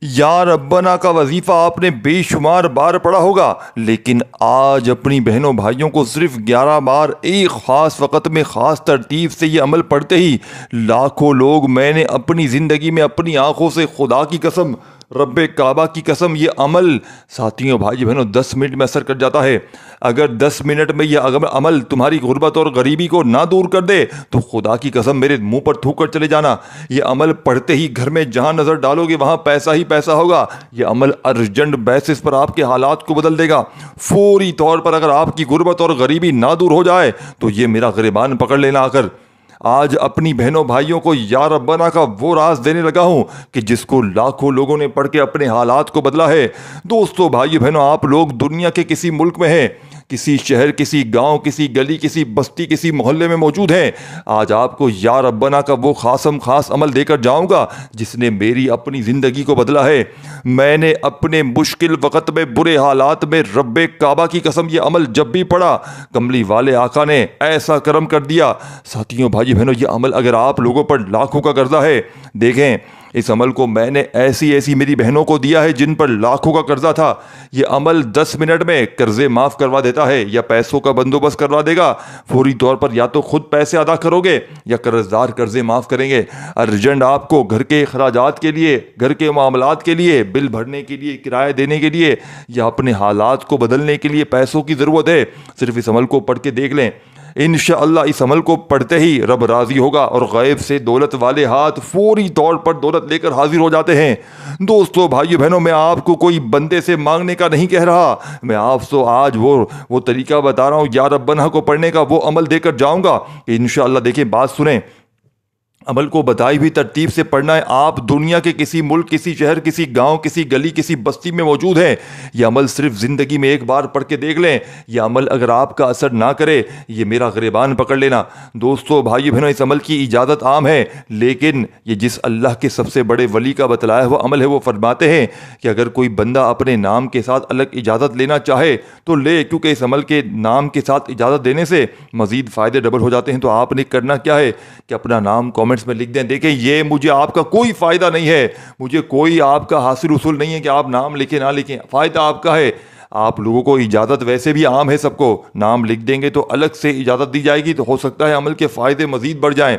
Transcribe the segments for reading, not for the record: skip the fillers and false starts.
یا ربنا کا وظیفہ آپ نے بے شمار بار پڑھا ہوگا، لیکن آج اپنی بہنوں بھائیوں کو صرف 11 بار ایک خاص وقت میں خاص ترتیب سے یہ عمل پڑھتے ہی لاکھوں لوگ، میں نے اپنی زندگی میں اپنی آنکھوں سے، خدا کی قسم، رب کعبہ کی قسم، یہ عمل ساتھیوں بھائی بہنوں 10 منٹ میں اثر کر جاتا ہے۔ اگر 10 منٹ میں یہ عمل تمہاری غربت اور غریبی کو نہ دور کر دے تو خدا کی قسم میرے منہ پر تھوک کر چلے جانا۔ یہ عمل پڑھتے ہی گھر میں جہاں نظر ڈالو گے وہاں پیسہ ہی پیسہ ہوگا۔ یہ عمل ارجنٹ بیسس پر آپ کے حالات کو بدل دے گا۔ فوری طور پر اگر آپ کی غربت اور غریبی نہ دور ہو جائے تو یہ میرا گریبان پکڑ لینا آ کر۔ آج اپنی بہنوں بھائیوں کو یا ربنا کا وہ راز دینے لگا ہوں کہ جس کو لاکھوں لوگوں نے پڑھ کے اپنے حالات کو بدلا ہے۔ دوستو بھائیو بہنوں، آپ لوگ دنیا کے کسی ملک میں ہیں، کسی شہر، کسی گاؤں، کسی گلی، کسی بستی، کسی محلے میں موجود ہیں۔ آج آپ کو یا ربنا کا وہ خاص عمل دے کر جاؤں گا جس نے میری اپنی زندگی کو بدلا ہے۔ میں نے اپنے مشکل وقت میں، برے حالات میں، رب کعبہ کی قسم یہ عمل جب بھی پڑھا، کملی والے آقا نے ایسا کرم کر دیا۔ ساتھیوں بھائی بہنوں، یہ عمل اگر آپ لوگوں پر لاکھوں کا قرضہ ہے، دیکھیں اس عمل کو میں نے ایسی میری بہنوں کو دیا ہے جن پر لاکھوں کا قرضہ تھا۔ یہ عمل 10 منٹ میں قرضے معاف کروا دیتا ہے، یا پیسوں کا بندوبست کروا دے گا۔ فوری طور پر یا تو خود پیسے ادا کرو گے یا قرض دار قرضے معاف کریں گے۔ ارجنٹ آپ کو گھر کے اخراجات کے لیے، گھر کے معاملات کے لیے، بل بھرنے کے لیے، کرایہ دینے کے لیے، یا اپنے حالات کو بدلنے کے لیے پیسوں کی ضرورت ہے۔ صرف اس عمل کو پڑھ کے دیکھ لیں، انشاءاللہ اس عمل کو پڑھتے ہی رب راضی ہوگا اور غیب سے دولت والے ہاتھ فوری طور پر دولت لے کر حاضر ہو جاتے ہیں۔ دوستو بھائیو بہنوں، میں آپ کو کوئی بندے سے مانگنے کا نہیں کہہ رہا، میں آپ سے آج وہ طریقہ بتا رہا ہوں، یا ربنا کو پڑھنے کا وہ عمل دے کر جاؤں گا کہ انشاءاللہ۔ دیکھیں بات سنیں، عمل کو بتائی ہوئی ترتیب سے پڑھنا ہے۔ آپ دنیا کے کسی ملک، کسی شہر، کسی گاؤں، کسی گلی، کسی بستی میں موجود ہیں، یہ عمل صرف زندگی میں ایک بار پڑھ کے دیکھ لیں۔ یہ عمل اگر آپ کا اثر نہ کرے، یہ میرا گریبان پکڑ لینا۔ دوستو بھائی بہنوں، اس عمل کی اجازت عام ہے، لیکن یہ جس اللہ کے سب سے بڑے ولی کا بتلایا ہوا عمل ہے، وہ فرماتے ہیں کہ اگر کوئی بندہ اپنے نام کے ساتھ الگ اجازت لینا چاہے تو لے، کیونکہ اس عمل کے نام کے ساتھ اجازت دینے سے مزید فائدے ڈبل ہو جاتے ہیں۔ تو آپ نے کرنا کیا ہے کہ اپنا نام کامنٹس میں لکھ دیں۔ دیکھیں یہ مجھے آپ کا کوئی فائدہ نہیں ہے، مجھے کوئی آپ کا حاصل اصول نہیں ہے کہ آپ نام لکھیں نہ لکھیں، فائدہ آپ کا ہے۔ آپ لوگوں کو اجازت ویسے بھی عام ہے، سب کو نام لکھ دیں گے تو الگ سے اجازت دی جائے گی تو ہو سکتا ہے عمل کے فائدے مزید بڑھ جائیں۔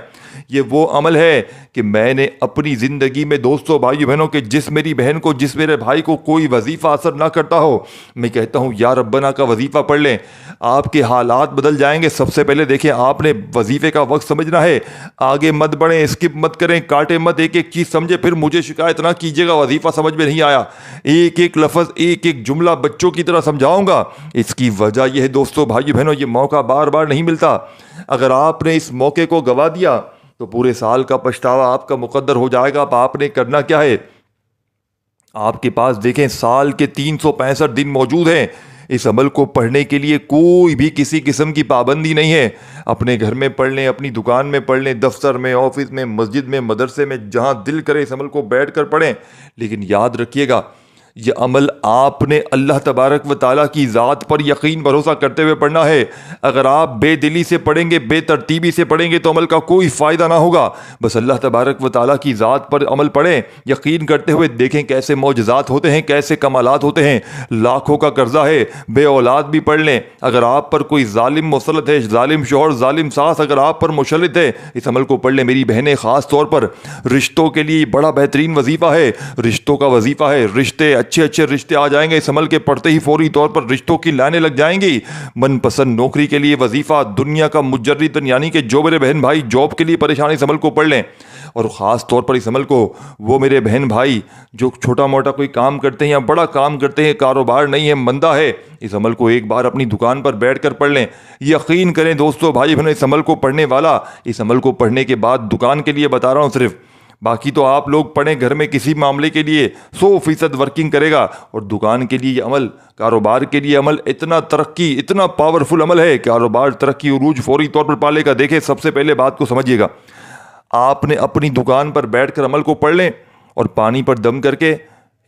یہ وہ عمل ہے کہ میں نے اپنی زندگی میں، دوستو بھائی بہنوں، کہ جس میری بہن کو، جس میرے بھائی کو کوئی وظیفہ اثر نہ کرتا ہو، میں کہتا ہوں یا ربنا کا وظیفہ پڑھ لیں، آپ کے حالات بدل جائیں گے۔ سب سے پہلے دیکھیں، آپ نے وظیفے کا وقت سمجھنا ہے، آگے مت بڑھیں، اسکپ مت کریں، کاٹے مت، ایک ایک چیز سمجھے، پھر مجھے شکایت نہ کیجیے گا وظیفہ سمجھ میں نہیں آیا۔ ایک ایک لفظ، ایک ایک جملہ بچوں کی طرح سمجھاؤں گا۔ اس کی وجہ یہ ہے دوستو بھائی بہنوں، یہ موقع بار بار نہیں ملتا۔ اگر آپ نے اس موقع کو گوا دیا تو پورے سال کا پچھتاوا آپ کا مقدر ہو جائے گا۔ اب آپ نے کرنا کیا ہے، آپ کے پاس دیکھیں سال کے 365 دن موجود ہیں۔ اس عمل کو پڑھنے کے لیے کوئی بھی کسی قسم کی پابندی نہیں ہے۔ اپنے گھر میں پڑھ لیں، اپنی دکان میں پڑھ لیں، دفتر میں، آفس میں، مسجد میں، مدرسے میں، جہاں دل کرے اس عمل کو بیٹھ کر پڑھیں۔ لیکن یاد رکھیے گا، یہ عمل آپ نے اللہ تبارک و تعالیٰ کی ذات پر یقین بھروسہ کرتے ہوئے پڑھنا ہے۔ اگر آپ بے دلی سے پڑھیں گے، بے ترتیبی سے پڑھیں گے تو عمل کا کوئی فائدہ نہ ہوگا۔ بس اللہ تبارک و تعالیٰ کی ذات پر عمل پڑھیں یقین کرتے ہوئے، دیکھیں کیسے معجزات ہوتے ہیں، کیسے کمالات ہوتے ہیں۔ لاکھوں کا قرضہ ہے، بے اولاد بھی پڑھ لیں۔ اگر آپ پر کوئی ظالم مسلط ہے، ظالم شوہر، ظالم ساس اگر آپ پر مسلط ہے، اس عمل کو پڑھ لیں۔ میری بہنیں خاص طور پر رشتوں کے لیے بڑا بہترین وظیفہ ہے، رشتوں کا وظیفہ ہے۔ رشتے اچھے رشتے آ جائیں گے اس عمل کے پڑھتے ہی، فوری طور پر رشتوں کی لائنیں لگ جائیں گی۔ من پسند نوکری کے لیے وظیفہ، دنیا کا مجرد، یعنی کہ جو میرے بہن بھائی جاب کے لیے پریشان، اس عمل کو پڑھ لیں۔ اور خاص طور پر اس عمل کو وہ میرے بہن بھائی جو چھوٹا موٹا کوئی کام کرتے ہیں یا بڑا کام کرتے ہیں، کاروبار نہیں ہے، مندہ ہے، اس عمل کو ایک بار اپنی دکان پر بیٹھ کر پڑھ لیں۔ یقین کریں دوستو بھائی بہنوں، اس عمل کو پڑھنے والا اس عمل کو پڑھنے کے بعد، دکان کے لیے بتا رہا ہوں صرف، باقی تو آپ لوگ پڑھیں گھر میں کسی معاملے کے لیے 100% ورکنگ کرے گا، اور دکان کے لیے یہ عمل، کاروبار کے لیے عمل اتنا ترقی، اتنا پاورفل عمل ہے، کاروبار ترقی عروج فوری طور پر پالے گا۔ دیکھیں سب سے پہلے بات کو سمجھیے گا، آپ نے اپنی دکان پر بیٹھ کر عمل کو پڑھ لیں اور پانی پر دم کر کے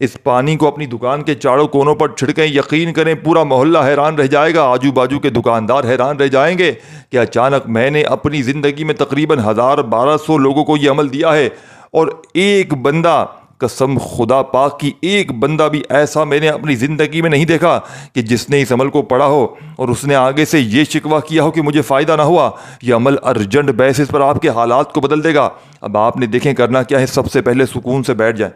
اس پانی کو اپنی دکان کے چاروں کونوں پر چھڑکیں۔ یقین کریں پورا محلہ حیران رہ جائے گا، آجو باجو کے دکاندار حیران رہ جائیں گے کہ اچانک میں نے اپنی زندگی میں تقریباً 1200 لوگوں کو یہ عمل دیا ہے، اور ایک بندہ قسم خدا پاک کی ایک بندہ بھی ایسا میں نے اپنی زندگی میں نہیں دیکھا کہ جس نے اس عمل کو پڑھا ہو اور اس نے آگے سے یہ شکوہ کیا ہو کہ مجھے فائدہ نہ ہوا۔ یہ عمل ارجنٹ بیسس پر آپ کے حالات کو بدل دے گا۔ اب آپ نے دیکھیں کرنا کیا ہے، سب سے پہلے سکون سے بیٹھ جائیں،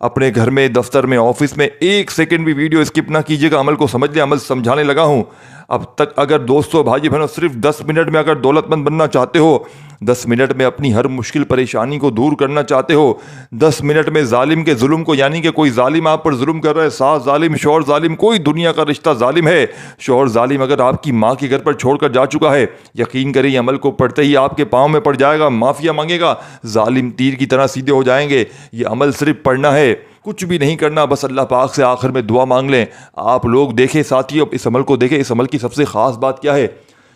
اپنے گھر میں، دفتر میں، آفس میں 1 سیکنڈ بھی ویڈیو اسکپ نہ کیجیے گا، عمل کو سمجھ لیں، عمل سمجھانے لگا ہوں۔ اب تک اگر دوستو بھائی بہنوں صرف 10 منٹ میں اگر دولت مند بننا چاہتے ہو، 10 منٹ میں اپنی ہر مشکل پریشانی کو دور کرنا چاہتے ہو، 10 منٹ میں ظالم کے ظلم کو، یعنی کہ کوئی ظالم آپ پر ظلم کر رہا ہے، ساس ظالم، شوہر ظالم، کوئی دنیا کا رشتہ ظالم ہے، شوہر ظالم اگر آپ کی ماں کے گھر پر چھوڑ کر جا چکا ہے، یقین کریں یہ عمل کو پڑھتے ہی آپ کے پاؤں میں پڑ جائے گا، معافیا مانگے گا، ظالم تیر کی طرح سیدھے ہو جائیں گے۔ یہ عمل صرف پڑھنا ہے، کچھ بھی نہیں کرنا، بس اللہ پاک سے آخر میں دعا مانگ لیں۔ آپ لوگ دیکھیں ساتھیو، اس عمل کو دیکھیں، اس عمل کی سب سے خاص بات کیا ہے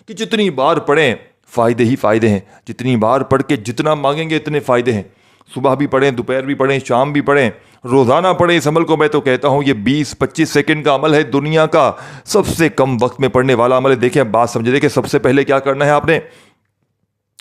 کہ جتنی بار پڑھیں فائدے ہی فائدے ہیں، جتنی بار پڑھ کے جتنا مانگیں گے اتنے فائدے ہیں۔ صبح بھی پڑھیں، دوپہر بھی پڑھیں، شام بھی پڑھیں، روزانہ پڑھیں اس عمل کو۔ میں تو کہتا ہوں یہ 20-25 سیکنڈ کا عمل ہے، دنیا کا سب سے کم وقت میں پڑھنے والا عمل ہے۔ دیکھیں بات سمجھے، دیکھیں سب سے پہلے کیا کرنا ہے، آپ نے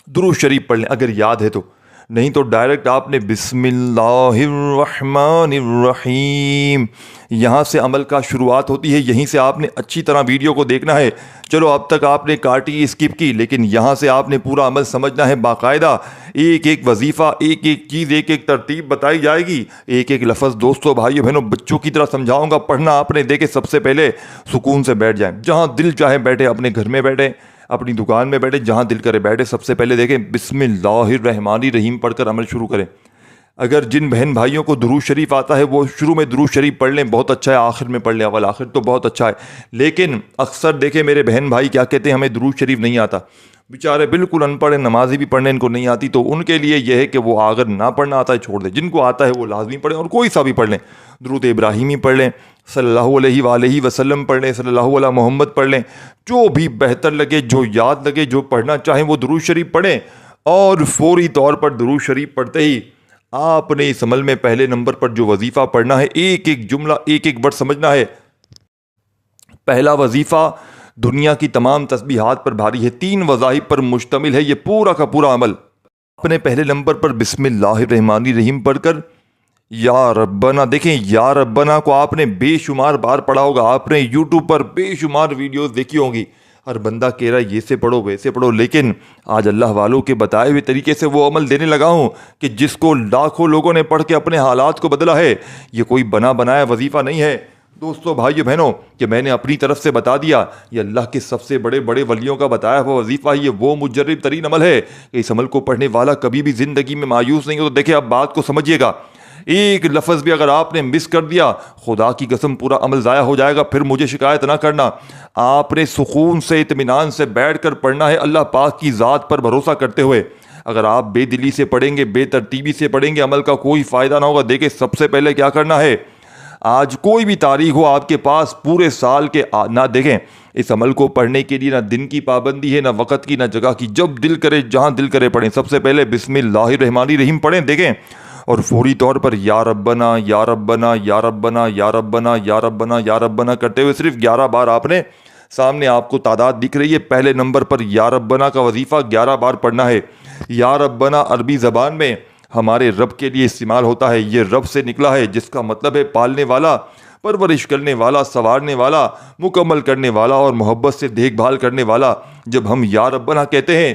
درود شریف پڑھ لیں اگر یاد ہے تو، نہیں تو ڈائریکٹ آپ نے بسم اللہ الرحمن الرحیم، یہاں سے عمل کا شروعات ہوتی ہے، یہیں سے آپ نے اچھی طرح ویڈیو کو دیکھنا ہے۔ چلو اب تک آپ نے کاٹی، اسکپ کی، لیکن یہاں سے آپ نے پورا عمل سمجھنا ہے باقاعدہ، ایک ایک وظیفہ، ایک ایک چیز، ایک ایک ترتیب بتائی جائے گی، ایک ایک لفظ دوستو بھائیو بہنوں بچوں کی طرح سمجھاؤں گا۔ پڑھنا آپ نے، دیکھیں سب سے پہلے سکون سے بیٹھ جائیں، جہاں دل چاہے بیٹھے، اپنے گھر میں بیٹھے، اپنی دکان میں بیٹھے، جہاں دل کرے بیٹھے۔ سب سے پہلے دیکھیں بسم اللہ الرحمن الرحیم پڑھ کر عمل شروع کریں۔ اگر جن بہن بھائیوں کو درود شریف آتا ہے وہ شروع میں درود شریف پڑھ لیں، بہت اچھا ہے، آخر میں پڑھ لیں، اول آخر تو بہت اچھا ہے۔ لیکن اکثر دیکھیں میرے بہن بھائی کیا کہتے ہیں، ہمیں درود شریف نہیں آتا، بیچارے بالکل ان پڑھ ہیں، نمازی بھی پڑھنے ان کو نہیں آتی، تو ان کے لیے یہ ہے کہ وہ اگر نہ پڑھنا آتا ہے چھوڑ دیں، جن کو آتا ہے وہ لازمی پڑھیں، اور کوئی سا بھی پڑھ لیں، درود ابراہیمی پڑھ لیں، صلی اللہ علیہ وآلہ وسلم پڑھ لیں، صلی اللہ علیہ محمد پڑھ لیں، جو بھی بہتر لگے، جو یاد لگے، جو پڑھنا چاہیں وہ درود شریف پڑھیں۔ اور فوری طور پر درود شریف پڑھتے ہی آپ نے اس عمل میں پہلے نمبر پر جو وظیفہ پڑھنا ہے، ایک ایک جملہ، ایک ایک ورڈ سمجھنا ہے۔ پہلا وظیفہ دنیا کی تمام تسبیحات پر بھاری ہے، 3 وظائف پر مشتمل ہے یہ پورا کا پورا عمل۔ اپنے پہلے نمبر پر بسم اللہ الرحمن الرحیم پڑھ کر یا ربنا، دیکھیں یا ربنا کو آپ نے بے شمار بار پڑھا ہوگا، آپ نے یوٹیوب پر بے شمار ویڈیوز دیکھی ہوں گی، ہر بندہ کہہ رہا ہے یہ سے پڑھو ویسے پڑھو، لیکن آج اللہ والوں کے بتائے ہوئے طریقے سے وہ عمل دینے لگا ہوں کہ جس کو لاکھوں لوگوں نے پڑھ کے اپنے حالات کو بدلا ہے۔ یہ کوئی بنا بنایا وظیفہ نہیں ہے دوستو بھائیو بہنوں کہ میں نے اپنی طرف سے بتا دیا، یہ اللہ کے سب سے بڑے بڑے ولیوں کا بتایا ہوا وظیفہ، یہ وہ مجرب ترین عمل ہے کہ اس عمل کو پڑھنے والا کبھی بھی زندگی میں مایوس نہیں ہو۔ تو دیکھیں اب بات کو سمجھیے گا، ایک لفظ بھی اگر آپ نے مس کر دیا، خدا کی قسم پورا عمل ضائع ہو جائے گا، پھر مجھے شکایت نہ کرنا۔ آپ نے سکون سے اطمینان سے بیٹھ کر پڑھنا ہے، اللہ پاک کی ذات پر بھروسہ کرتے ہوئے۔ اگر آپ بے دلی سے پڑھیں گے، بے ترتیبی سے پڑھیں گے، عمل کا کوئی فائدہ نہ ہوگا۔ دیکھیں سب سے پہلے کیا کرنا ہے، آج کوئی بھی تاریخ ہو آپ کے پاس پورے سال کے، نہ دیکھیں اس عمل کو پڑھنے کے لیے نہ دن کی پابندی ہے، نہ وقت کی، نہ جگہ کی، جب دل کرے جہاں دل کرے پڑھیں۔ سب سے پہلے بسم اللہ الرحمن الرحیم پڑھیں، دیکھیں، اور فوری طور پر یا ربنا یا ربنا یا ربنا یا ربنا یا ربنا یا ربنا کرتے ہوئے صرف 11 بار آپ نے، سامنے آپ کو تعداد دکھ رہی ہے، پہلے نمبر پر یا ربنا کا وظیفہ 11 بار پڑھنا ہے۔ یا ربنا عربی زبان میں ہمارے رب کے لیے استعمال ہوتا ہے، یہ رب سے نکلا ہے، جس کا مطلب ہے پالنے والا، پرورش کرنے والا، سنوارنے والا، مکمل کرنے والا اور محبت سے دیکھ بھال کرنے والا۔ جب ہم یا ربنا کہتے ہیں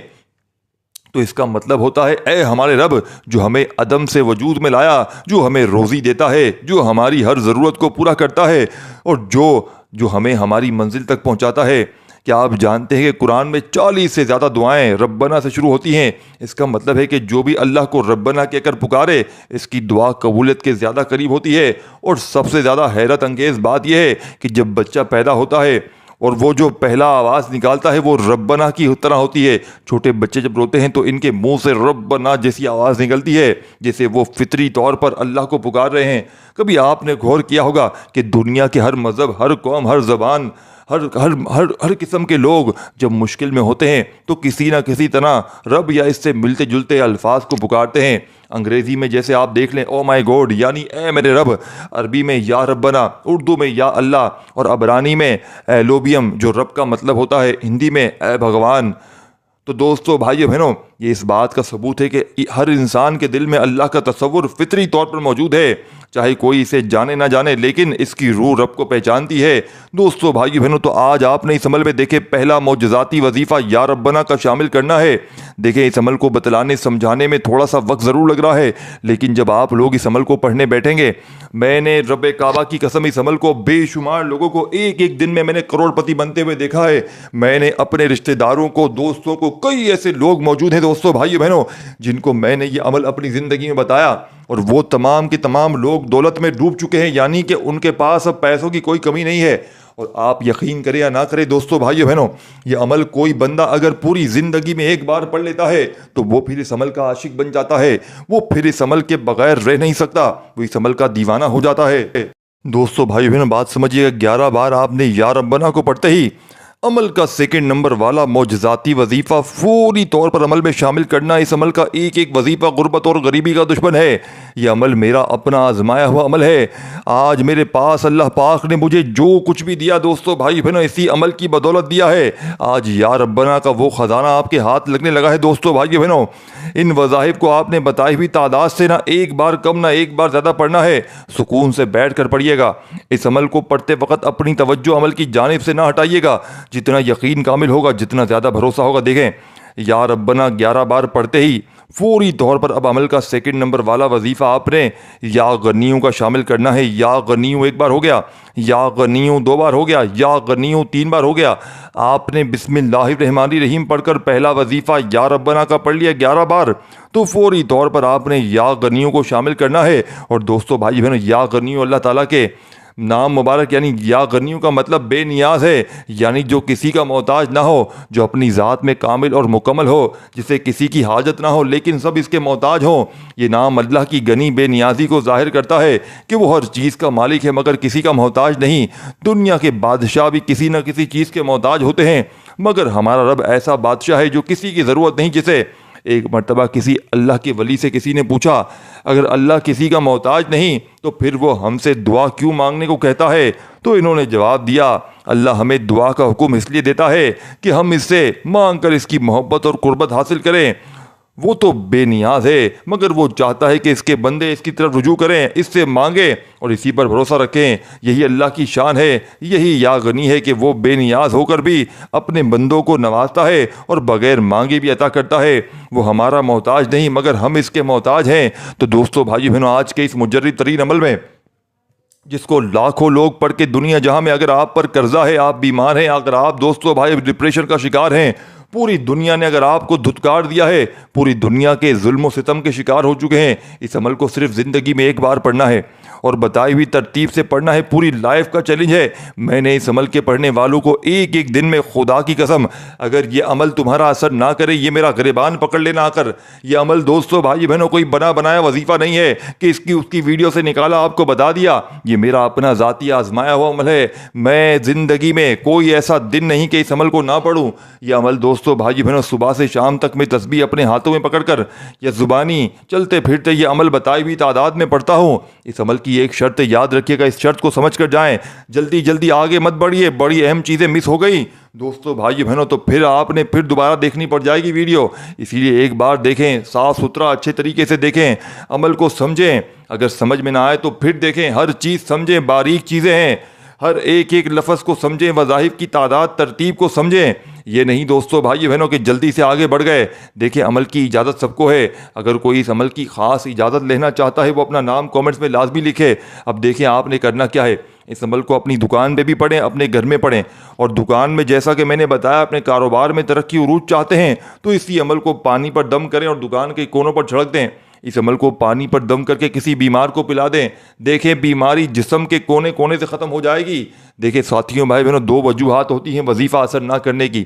تو اس کا مطلب ہوتا ہے اے ہمارے رب جو ہمیں عدم سے وجود میں لایا، جو ہمیں روزی دیتا ہے، جو ہماری ہر ضرورت کو پورا کرتا ہے، اور جو ہمیں ہماری منزل تک پہنچاتا ہے۔ کیا آپ جانتے ہیں کہ قرآن میں 40 سے زیادہ دعائیں ربنا سے شروع ہوتی ہیں؟ اس کا مطلب ہے کہ جو بھی اللہ کو ربنا کہہ کر پکارے اس کی دعا قبولیت کے زیادہ قریب ہوتی ہے۔ اور سب سے زیادہ حیرت انگیز بات یہ ہے کہ جب بچہ پیدا ہوتا ہے اور وہ جو پہلا آواز نکالتا ہے وہ ربنا کی طرح ہوتی ہے۔ چھوٹے بچے جب روتے ہیں تو ان کے منہ سے ربنا جیسی آواز نکلتی ہے، جیسے وہ فطری طور پر اللہ کو پکار رہے ہیں۔ کبھی آپ نے غور کیا ہوگا کہ دنیا کے ہر مذہب، ہر قوم، ہر زبان، ہر قسم کے لوگ جب مشکل میں ہوتے ہیں تو کسی نہ کسی طرح رب یا اس سے ملتے جلتے الفاظ کو پکارتے ہیں۔ انگریزی میں جیسے آپ دیکھ لیں او مائی گاڈ یعنی اے میرے رب، عربی میں یا ربنا، اردو میں یا اللہ، اور عبرانی میں ایلوبیم جو رب کا مطلب ہوتا ہے، ہندی میں اے بھگوان۔ تو دوستو بھائیو بہنوں، یہ اس بات کا ثبوت ہے کہ ہر انسان کے دل میں اللہ کا تصور فطری طور پر موجود ہے۔ چاہے کوئی اسے جانے نہ جانے، لیکن اس کی روح رب کو پہچانتی ہے۔ دوستو بھائیو بہنوں، تو آج آپ نے اس عمل میں دیکھیں پہلا معجزاتی وظیفہ یا ربنا کا شامل کرنا ہے۔ دیکھیں اس عمل کو بتلانے سمجھانے میں تھوڑا سا وقت ضرور لگ رہا ہے، لیکن جب آپ لوگ اس عمل کو پڑھنے بیٹھیں گے، میں نے رب کعبہ کی قسم اس عمل کو بے شمار لوگوں کو ایک ایک دن میں نے کروڑ پتی بنتے ہوئے دیکھا ہے۔ میں نے اپنے رشتہ داروں کو، دوستوں کو، کئی ایسے لوگ موجود ہیں دوستو بھائیو بہنوں جن کو میں نے یہ عمل اپنی زندگی میں بتایا، اور وہ تمام کے تمام لوگ دولت میں ڈوب چکے ہیں، یعنی کہ ان کے پاس اب پیسوں کی کوئی کمی نہیں ہے۔ اور آپ یقین کریں یا نہ کریں دوستو بھائیو بہنوں، یہ عمل کوئی بندہ اگر پوری زندگی میں ایک بار پڑھ لیتا ہے تو وہ پھر اس عمل کا عاشق بن جاتا ہے، وہ پھر اس عمل کے بغیر رہ نہیں سکتا، وہ اس عمل کا دیوانہ ہو جاتا ہے۔ دوستو بھائیو بہنوں بات سمجھیے گا، 11 بار آپ نے یا ربنا کو پڑھتے ہی عمل کا سیکنڈ نمبر والا معجزاتی وظیفہ فوری طور پر عمل میں شامل کرنا، اس عمل کا ایک ایک وظیفہ غربت اور غریبی کا دشمن ہے۔ یہ عمل میرا اپنا آزمایا ہوا عمل ہے۔ آج میرے پاس اللہ پاک نے مجھے جو کچھ بھی دیا دوستو بھائی بہنوں اسی عمل کی بدولت دیا ہے۔ آج یا ربنا کا وہ خزانہ آپ کے ہاتھ لگنے لگا ہے دوستو بھائی بہنوں۔ ان وظائف کو آپ نے بتائی ہوئی تعداد سے نہ ایک بار کم نہ ایک بار زیادہ پڑھنا ہے، سکون سے بیٹھ کر پڑھیے گا۔ اس عمل کو پڑھتے وقت اپنی توجہ عمل کی جانب سے نہ ہٹائیے گا، جتنا یقین کامل ہوگا، جتنا زیادہ بھروسہ ہوگا۔ دیکھیں یا ربنا 11 بار پڑھتے ہی فوری طور پر اب عمل کا سیکنڈ نمبر والا وظیفہ آپ نے یا غنیوں کا شامل کرنا ہے۔ یا غنیوں ایک بار ہو گیا، یا غنیوں 2 بار ہو گیا، یا غنیوں 3 بار ہو گیا۔ آپ نے بسم اللہ الرحمن الرحیم پڑھ کر پہلا وظیفہ یا ربنا کا پڑھ لیا 11 بار، تو فوری طور پر آپ نے یا غنیوں کو شامل کرنا ہے۔ اور دوستو بھائی بہنوں یا غنیوں اللہ تعالیٰ کے نام مبارک، یعنی یا غنیوں کا مطلب بے نیاز ہے، یعنی جو کسی کا محتاج نہ ہو، جو اپنی ذات میں کامل اور مکمل ہو، جسے کسی کی حاجت نہ ہو لیکن سب اس کے محتاج ہوں۔ یہ نام اللہ کی غنی بے نیازی کو ظاہر کرتا ہے کہ وہ ہر چیز کا مالک ہے مگر کسی کا محتاج نہیں۔ دنیا کے بادشاہ بھی کسی نہ کسی چیز کے محتاج ہوتے ہیں، مگر ہمارا رب ایسا بادشاہ ہے جو کسی کی ضرورت نہیں۔ جسے ایک مرتبہ کسی اللہ کے ولی سے کسی نے پوچھا، اگر اللہ کسی کا محتاج نہیں تو پھر وہ ہم سے دعا کیوں مانگنے کو کہتا ہے؟ تو انہوں نے جواب دیا، اللہ ہمیں دعا کا حکم اس لیے دیتا ہے کہ ہم اس سے مانگ کر اس کی محبت اور قربت حاصل کریں۔ وہ تو بے نیاز ہے مگر وہ چاہتا ہے کہ اس کے بندے اس کی طرف رجوع کریں، اس سے مانگیں اور اسی پر بھروسہ رکھیں۔ یہی اللہ کی شان ہے، یہی یا غنی ہے کہ وہ بے نیاز ہو کر بھی اپنے بندوں کو نوازتا ہے اور بغیر مانگے بھی عطا کرتا ہے۔ وہ ہمارا محتاج نہیں مگر ہم اس کے محتاج ہیں۔ تو دوستو بھائی بہنوں آج کے اس مجرد ترین عمل میں، جس کو لاکھوں لوگ پڑھ کے دنیا جہاں میں، اگر آپ پر قرضہ ہے، آپ بیمار ہیں، اگر آپ دوستو بھائی ڈپریشن کا شکار ہیں، پوری دنیا نے اگر آپ کو دھتکار دیا ہے، پوری دنیا کے ظلم و ستم کے شکار ہو چکے ہیں، اس عمل کو صرف زندگی میں ایک بار پڑھنا ہے اور بتائی ہوئی ترتیب سے پڑھنا ہے۔ پوری لائف کا چیلنج ہے۔ میں نے اس عمل کے پڑھنے والوں کو ایک ایک دن میں، خدا کی قسم اگر یہ عمل تمہارا اثر نہ کرے، یہ میرا گریبان پکڑ لینا آ کر۔ یہ عمل دوستو بھائی بہنوں کوئی بنا بنایا وظیفہ نہیں ہے کہ اس کی ویڈیو سے نکالا آپ کو بتا دیا۔ یہ میرا اپنا ذاتی آزمایا ہوا عمل ہے۔ میں زندگی میں کوئی ایسا دن نہیں کہ اس عمل کو نہ پڑھوں۔ یہ عمل دوستو بھائی بہنوں صبح سے شام تک میں تسبیح اپنے ہاتھوں میں پکڑ کر یا زبانی چلتے پھرتے یہ عمل بتائی ہوئی تعداد میں پڑھتا ہوں۔ اس عمل کی ایک شرط یاد رکھیے گا، اس شرط کو سمجھ کر جائیں، جلدی جلدی آگے مت بڑھیے۔ بڑی اہم چیزیں مس ہو گئی دوستو بھائی بہنوں تو پھر آپ نے دوبارہ دیکھنی پڑ جائے گی ویڈیو۔ اسی لیے ایک بار دیکھیں، صاف ستھرا اچھے طریقے سے دیکھیں، عمل کو سمجھیں۔ اگر سمجھ میں نہ آئے تو پھر دیکھیں، ہر چیز سمجھیں، باریک چیزیں ہیں، ہر ایک ایک لفظ کو سمجھیں، وظائف کی تعداد ترتیب کو سمجھیں۔ یہ نہیں دوستو بھائی بہنوں کہ جلدی سے آگے بڑھ گئے۔ دیکھیں عمل کی اجازت سب کو ہے، اگر کوئی اس عمل کی خاص اجازت لینا چاہتا ہے وہ اپنا نام کومنٹس میں لازمی لکھے۔ اب دیکھیں آپ نے کرنا کیا ہے، اس عمل کو اپنی دکان پہ بھی پڑھیں، اپنے گھر میں پڑھیں، اور دکان میں جیسا کہ میں نے بتایا اپنے کاروبار میں ترقی عروج چاہتے ہیں تو اسی عمل کو پانی پر دم کریں اور دکان کے کونوں پر چھڑک دیں۔ اس عمل کو پانی پر دم کر کے کسی بیمار کو پلا دیں، دیکھیں بیماری جسم کے کونے کونے سے ختم ہو جائے گی۔ دیکھیں ساتھیوں بھائی بہنوں 2 وجوہات ہوتی ہیں وظیفہ اثر نہ کرنے کی۔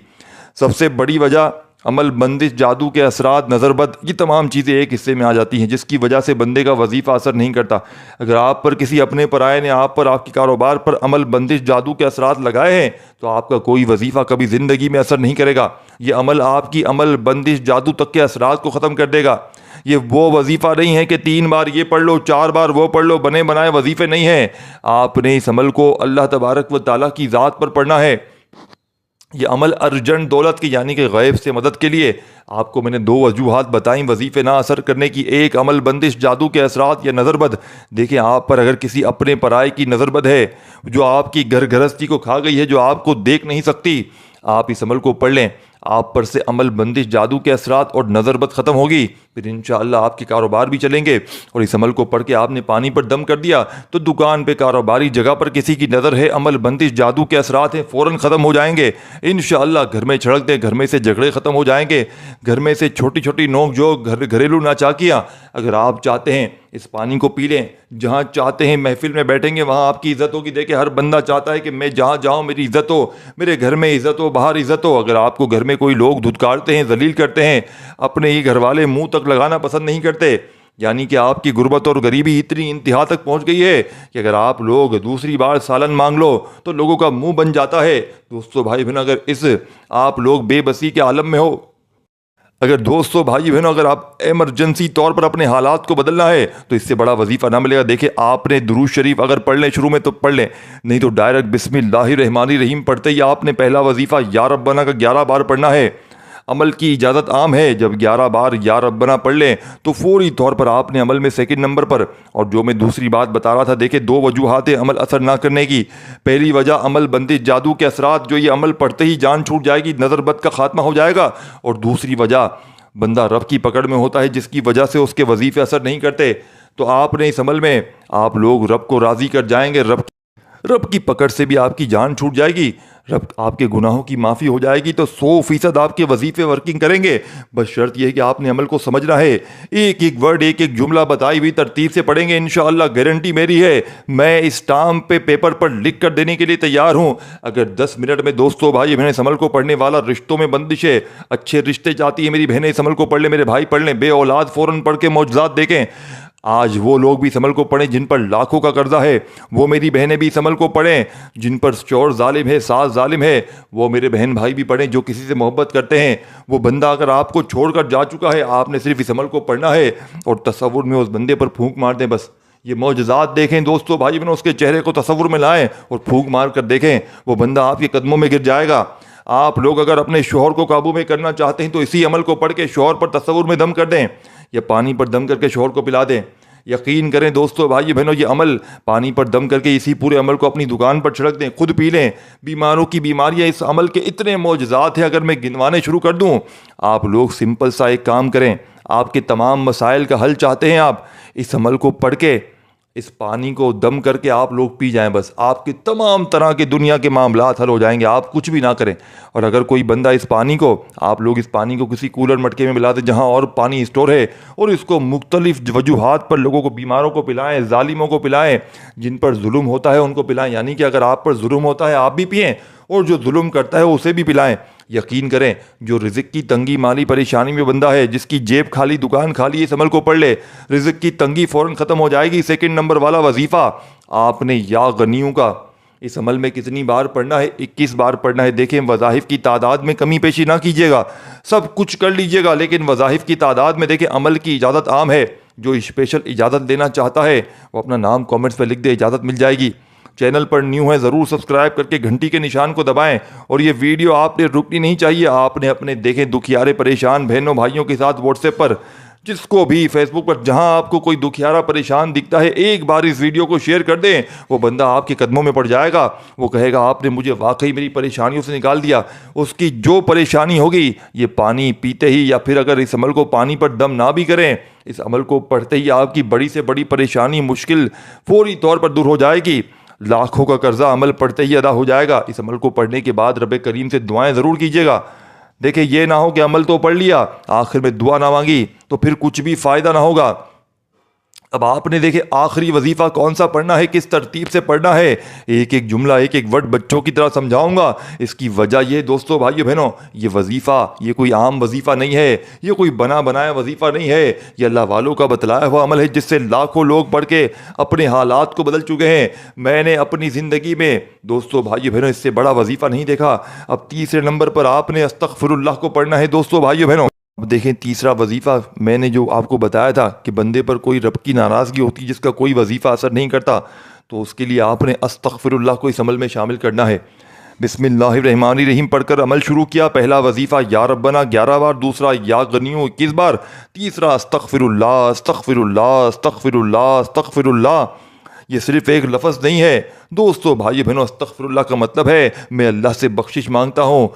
سب سے بڑی وجہ عمل، بندش، جادو کے اثرات، نظر بد، یہ تمام چیزیں ایک حصے میں آ جاتی ہیں جس کی وجہ سے بندے کا وظیفہ اثر نہیں کرتا۔ اگر آپ پر کسی اپنے پرائے نے آپ پر، آپ کے کاروبار پر عمل، بندش، جادو کے اثرات لگائے ہیں تو آپ کا کوئی وظیفہ کبھی زندگی میں اثر نہیں کرے گا۔ یہ عمل آپ کی عمل، بندش، جادو تک کے اثرات کو ختم کر دے گا۔ یہ وہ وظیفہ نہیں ہے کہ 3 بار یہ پڑھ لو، 4 بار وہ پڑھ لو، بنے بنائے وظیفے نہیں ہیں۔ آپ نے اس عمل کو اللہ تبارک و تعالیٰ کی ذات پر پڑھنا ہے۔ یہ عمل ارجنٹ دولت کی یعنی کہ غیب سے مدد کے لیے۔ آپ کو میں نے دو وجوہات بتائیں وظیفے نہ اثر کرنے کی، ایک عمل بندش جادو کے اثرات یا نظر بد۔ دیکھیں آپ پر اگر کسی اپنے پرائے کی نظر بد ہے جو آپ کی گھر گھرستی کو کھا گئی ہے، جو آپ کو دیکھ نہیں سکتی، آپ اس عمل کو پڑھ لیں، آپ پر سے عمل بندش جادو کے اثرات اور نظر بد ختم ہوگی، پھر انشاءاللہ آپ کے کاروبار بھی چلیں گے۔ اور اس عمل کو پڑھ کے آپ نے پانی پر دم کر دیا تو دکان پہ، کاروباری جگہ پر کسی کی نظر ہے، عمل بندش جادو کے اثرات ہیں، فوراً ختم ہو جائیں گے انشاءاللہ۔ گھر میں چھڑک دیں، گھر میں سے جھگڑے ختم ہو جائیں گے، گھر میں سے چھوٹی چھوٹی نوک جھوک، گھریلو ناچاکیاں۔ اگر آپ چاہتے ہیں اس پانی کو پی لیں، جہاں چاہتے ہیں محفل میں بیٹھیں گے وہاں آپ کی عزت ہوگی۔ دیکھیں ہر بندہ چاہتا ہے کہ میں جہاں جاؤں میری عزت ہو، میرے گھر میں عزت ہو، باہر عزت ہو۔ اگر آپ کو گھر میں کوئی لوگ دھتکارتے ہیں، ذلیل کرتے ہیں، اپنے ہی گھر والے منہ تک لگانا پسند نہیں کرتے، یعنی کہ آپ کی غربت اور غریبی اتنی انتہا تک پہنچ گئی ہے کہ اگر آپ لوگ دوسری بار سالن مانگ لو تو لوگوں کا منہ بن جاتا ہے۔ دوستو بھائی بہنوں، اگر اس آپ لوگ بے بسی کے عالم میں ہو، اگر دوستو بھائی بہنوں، اگر آپ ایمرجنسی طور پر اپنے حالات کو بدلنا ہے تو اس سے بڑا وظیفہ نہ ملے گا۔ دیکھیں آپ نے درود شریف اگر پڑھ لیں شروع میں تو پڑھ لیں، نہیں تو ڈائریکٹ بسم اللہ الرحمن الرحیم پڑھتے ہی آپ نے پہلا وظیفہ یا ربنا کا 11 بار پڑھنا ہے۔ عمل کی اجازت عام ہے، جب 11 بار یا ربنا پڑھ لیں تو فوری طور پر آپ نے عمل میں سیکنڈ نمبر پر۔ اور جو میں دوسری بات بتا رہا تھا، دیکھیں دو وجوہات ہیں عمل اثر نہ کرنے کی۔ پہلی وجہ عمل بندش جادو کے اثرات، جو یہ عمل پڑھتے ہی جان چھوٹ جائے گی، نظر بد کا خاتمہ ہو جائے گا۔ اور دوسری وجہ بندہ رب کی پکڑ میں ہوتا ہے جس کی وجہ سے اس کے وظیفے اثر نہیں کرتے۔ تو آپ نے اس عمل میں آپ لوگ رب کو راضی کر جائیں گے، رب کی پکڑ سے بھی آپ کی جان چھوٹ جائے گی، رب آپ کے گناہوں کی معافی ہو جائے گی، تو 100% آپ کے وظیفے ورکنگ کریں گے۔ بس شرط یہ ہے کہ آپ نے عمل کو سمجھنا ہے، ایک ایک ورڈ، ایک ایک جملہ بتائی ہوئی ترتیب سے پڑھیں گے انشاءاللہ۔ گارنٹی میری ہے، میں اس اسٹامپ پہ پیپر پر لکھ کر دینے کے لیے تیار ہوں۔ اگر 10 منٹ میں دوستو بھائی بہنیں اس عمل کو پڑھنے والا، رشتوں میں بندش ہے، اچھے رشتے چاہتی ہیں میری بہنیں اس عمل کو پڑھ لیں، میرے بھائی پڑھ لیں، بے اولاد فوراً پڑھ کے معجزات دیکھیں۔ آج وہ لوگ بھی اس عمل کو پڑھیں جن پر لاکھوں کا قرضہ ہے، وہ میری بہنیں بھی اس عمل کو پڑھیں جن پر شوہر ظالم ہے، ساس ظالم ہے، وہ میرے بہن بھائی بھی پڑھیں جو کسی سے محبت کرتے ہیں۔ وہ بندہ اگر آپ کو چھوڑ کر جا چکا ہے، آپ نے صرف اس عمل کو پڑھنا ہے اور تصور میں اس بندے پر پھونک مار دیں۔ بس یہ معجزات دیکھیں دوستو بھائی بہنوں، اس کے چہرے کو تصور میں لائیں اور پھونک مار کر دیکھیں، وہ بندہ آپ کے قدموں میں گر جائے گا۔ آپ لوگ اگر اپنے شوہر کو قابو میں کرنا چاہتے ہیں تو اسی عمل کو پڑھ کے شوہر پر تصور میں دم کر دیں، یا پانی پر دم کر کے شوہر کو پلا دیں۔ یقین کریں دوستو بھائی بہنوں، یہ عمل پانی پر دم کر کے اسی پورے عمل کو اپنی دکان پر چھڑک دیں، خود پی لیں۔ بیماروں کی بیماریاں اس عمل کے اتنے معجزات ہیں، اگر میں گنوانے شروع کر دوں۔ آپ لوگ سمپل سا ایک کام کریں، آپ کے تمام مسائل کا حل چاہتے ہیں، آپ اس عمل کو پڑھ کے اس پانی کو دم کر کے آپ لوگ پی جائیں، بس آپ کے تمام طرح کے دنیا کے معاملات حل ہو جائیں گے، آپ کچھ بھی نہ کریں۔ اور اگر کوئی بندہ اس پانی کو، آپ لوگ اس پانی کو کسی کولر مٹکے میں ملا دیں جہاں اور پانی اسٹور ہے، اور اس کو مختلف وجوہات پر لوگوں کو، بیماروں کو پلائیں، ظالموں کو پلائیں، جن پر ظلم ہوتا ہے ان کو پلائیں، یعنی کہ اگر آپ پر ظلم ہوتا ہے آپ بھی پئیں اور جو ظلم کرتا ہے اسے بھی پلائیں۔ یقین کریں، جو رزق کی تنگی، مالی پریشانی میں بندہ ہے، جس کی جیب خالی، دکان خالی، اس عمل کو پڑھ لے، رزق کی تنگی فوراً ختم ہو جائے گی۔ سیکنڈ نمبر والا وظیفہ آپ نے یا غنیوں کا اس عمل میں کتنی بار پڑھنا ہے؟ 21 بار پڑھنا ہے۔ دیکھیں وظائف کی تعداد میں کمی پیشی نہ کیجیے گا، سب کچھ کر لیجیے گا، لیکن وظائف کی تعداد میں دیکھیں عمل کی اجازت عام ہے۔ جو اسپیشل اجازت لینا چاہتا ہے وہ اپنا نام کامنٹس پہ لکھ دے، اجازت مل جائے گی۔ چینل پر نیو ہے ضرور سبسکرائب کر کے گھنٹی کے نشان کو دبائیں، اور یہ ویڈیو آپ نے رکنی نہیں چاہیے، آپ نے اپنے دیکھیں دکھیارے پریشان بہنوں بھائیوں کے ساتھ واٹس ایپ پر، جس کو بھی فیس بک پر، جہاں آپ کو کوئی دکھیارا پریشان دکھتا ہے، ایک بار اس ویڈیو کو شیئر کر دیں، وہ بندہ آپ کے قدموں میں پڑ جائے گا، وہ کہے گا آپ نے مجھے واقعی میری پریشانیوں سے نکال دیا۔ اس کی جو پریشانی ہوگی، یہ پانی پیتے ہی یا پھر اگر اس عمل کو پانی پر دم نہ بھی کریں، اس عمل کو پڑھتے ہی آپ کی بڑی سے بڑی پریشانی، مشکل فوری طور پر دور ہو جائے گی۔ لاکھوں کا قرضہ عمل پڑھتے ہی ادا ہو جائے گا۔ اس عمل کو پڑھنے کے بعد رب کریم سے دعائیں ضرور کیجیے گا۔ دیکھیں یہ نہ ہو کہ عمل تو پڑھ لیا، آخر میں دعا نہ مانگی تو پھر کچھ بھی فائدہ نہ ہوگا۔ اب آپ نے دیکھے آخری وظیفہ کون سا پڑھنا ہے، کس ترتیب سے پڑھنا ہے، ایک ایک جملہ، ایک ایک ورڈ بچوں کی طرح سمجھاؤں گا۔ اس کی وجہ یہ دوستو بھائیو بہنوں، یہ وظیفہ یہ کوئی عام وظیفہ نہیں ہے، یہ کوئی بنا بنایا وظیفہ نہیں ہے، یہ اللہ والوں کا بتلایا ہوا عمل ہے جس سے لاکھوں لوگ پڑھ کے اپنے حالات کو بدل چکے ہیں۔ میں نے اپنی زندگی میں دوستو بھائیو بہنوں اس سے بڑا وظیفہ نہیں دیکھا۔ اب تیسرے نمبر پر آپ نے استغفر اللہ کو پڑھنا ہے دوستو بھائیو بہنوں۔ اب دیکھیں تیسرا وظیفہ میں نے جو آپ کو بتایا تھا کہ بندے پر کوئی رب کی ناراضگی ہوتی جس کا کوئی وظیفہ اثر نہیں کرتا، تو اس کے لیے آپ نے استغفر اللہ کو اس عمل میں شامل کرنا ہے۔ بسم اللہ الرحمن الرحیم پڑھ کر عمل شروع کیا۔ پہلا وظیفہ یا ربنا 11 بار، دوسرا یا غنیو 21 بار، تیسرا استغفر اللہ استغفر اللہ استغفر اللہ استغفر اللہ۔ یہ صرف ایک لفظ نہیں ہے دوستو، بھائی بہنوں، استغفر اللہ کا مطلب ہے میں اللہ سے بخشش مانگتا ہوں،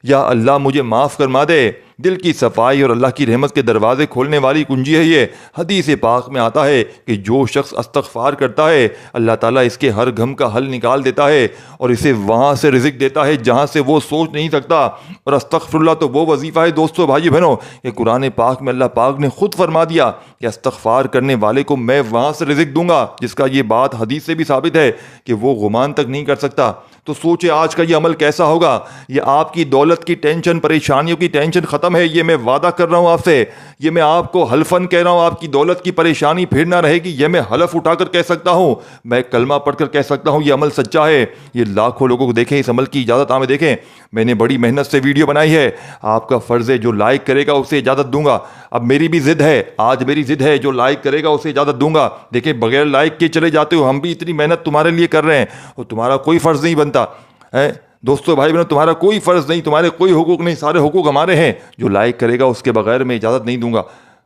یا اللہ مجھے معاف فرما دے۔ دل کی صفائی اور اللہ کی رحمت کے دروازے کھولنے والی کنجی ہے یہ۔ حدیث پاک میں آتا ہے کہ جو شخص استغفار کرتا ہے اللہ تعالیٰ اس کے ہر غم کا حل نکال دیتا ہے اور اسے وہاں سے رزق دیتا ہے جہاں سے وہ سوچ نہیں سکتا۔ اور استغفر اللہ تو وہ وظیفہ ہے دوستو، بھائی بہنوں، کہ قرآن پاک میں اللہ پاک نے خود فرما دیا کہ استغفار کرنے والے کو میں وہاں سے رزق دوں گا، جس کا یہ بات حدیث سے بھی ثابت ہے کہ وہ گمان تک نہیں کر سکتا۔ تو سوچے آج کا یہ عمل کیسا ہوگا۔ یہ آپ کی دولت کی ٹینشن، پریشانیوں کی ٹینشن ختم ہے، یہ میں وعدہ کر رہا ہوں آپ سے، یہ میں آپ کو حلفاً کہہ رہا ہوں، آپ کی دولت کی پریشانی پھر نہ رہے گی، یہ میں حلف اٹھا کر کہہ سکتا ہوں، میں کلمہ پڑھ کر کہہ سکتا ہوں، یہ عمل سچا ہے۔ یہ لاکھوں لوگوں کو دیکھیں، اس عمل کی اجازت ہمیں دیکھیں، میں نے بڑی محنت سے ویڈیو بنائی ہے، آپ کا فرض ہے جو لائک کرے گا اسے اجازت دوں گا۔ اب میری بھی ضد ہے، آج میری ضد ہے، جو لائک کرے گا اسے اجازت دوں گا۔ دیکھیں بغیر لائک کے چلے جاتے ہو، ہم بھی اتنی محنت تمہارے لیے کر رہے ہیں اور تمہارا کوئی فرض نہیں بنتا ہے دوستو، بھائی بہنوں، تمہارا کوئی فرض نہیں، تمہارے کوئی حقوق نہیں، سارے حقوق ہمارے ہیں۔ جو لائک کرے گا اس کے بغیر میں اجازت نہیں دوں گا،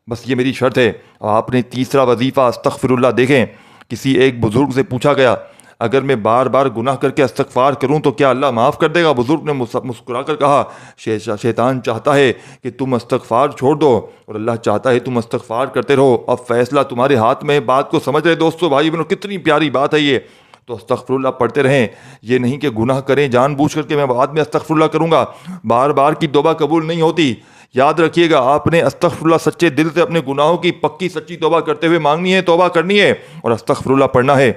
بس یہ میری شرط ہے۔ آپ نے تیسرا وظیفہ استغفر اللہ، دیکھیں کسی ایک بزرگ سے پوچھا گیا اگر میں بار بار گناہ کر کے استغفار کروں تو کیا اللہ معاف کر دے گا؟ بزرگ نے مسکرا کر کہا شیطان چاہتا ہے کہ تم استغفار چھوڑ دو اور اللہ چاہتا ہے تم استغفار کرتے رہو، اب فیصلہ تمہارے ہاتھ میں ہے۔ بات کو سمجھ رہے دوستو، بھائی بہنوں، کتنی پیاری بات ہے یہ۔ تو استغفر اللہ پڑھتے رہیں، یہ نہیں کہ گناہ کریں جان بوجھ کر کے میں بعد میں استغفر اللہ کروں گا، بار بار کی توبہ قبول نہیں ہوتی۔ یاد رکھیے گا، آپ نے استغفر اللہ سچے دل سے اپنے گناہوں کی پکی سچی توبہ کرتے ہوئے مانگنی ہے، توبہ کرنی ہے اور استغفر اللہ پڑھنا ہے۔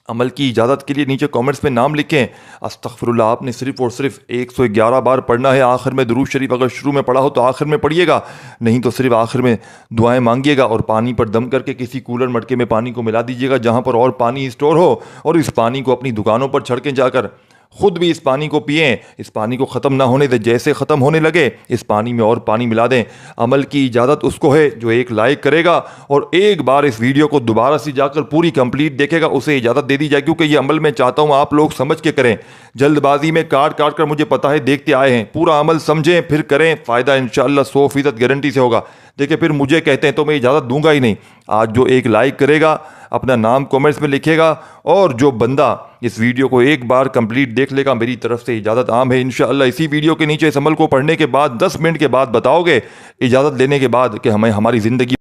عمل کی اجازت کے لیے نیچے کامنٹس میں نام لکھیں۔ استغفر اللہ آپ نے صرف اور صرف 111 بار پڑھنا ہے۔ آخر میں درود شریف اگر شروع میں پڑھا ہو تو آخر میں پڑھیے گا، نہیں تو صرف آخر میں دعائیں مانگیے گا، اور پانی پر دم کر کے کسی کولر مٹکے میں پانی کو ملا دیجیے گا جہاں پر اور پانی اسٹور ہو، اور اس پانی کو اپنی دکانوں پر چھڑکیں جا کر، خود بھی اس پانی کو پئیں، اس پانی کو ختم نہ ہونے دیں، جیسے ختم ہونے لگے اس پانی میں اور پانی ملا دیں۔ عمل کی اجازت اس کو ہے جو ایک لائک کرے گا اور ایک بار اس ویڈیو کو دوبارہ سے جا کر پوری کمپلیٹ دیکھے گا، اسے اجازت دے دی جائے، کیونکہ یہ عمل میں چاہتا ہوں آپ لوگ سمجھ کے کریں، جلد بازی میں کاٹ کر مجھے پتہ ہے دیکھتے آئے ہیں، پورا عمل سمجھیں پھر کریں، فائدہ انشاءاللہ 100% گارنٹی سے ہوگا۔ دیکھیں پھر مجھے کہتے ہیں تو میں اجازت دوں گا ہی نہیں۔ آج جو ایک لائک کرے گا اپنا نام کامنٹس میں لکھے گا، اور جو بندہ اس ویڈیو کو ایک بار کمپلیٹ دیکھ لے گا، میری طرف سے اجازت عام ہے انشاءاللہ اسی ویڈیو کے نیچے اس عمل کو پڑھنے کے بعد 10 منٹ کے بعد بتاؤ گے اجازت لینے کے بعد کہ ہمیں ہماری زندگی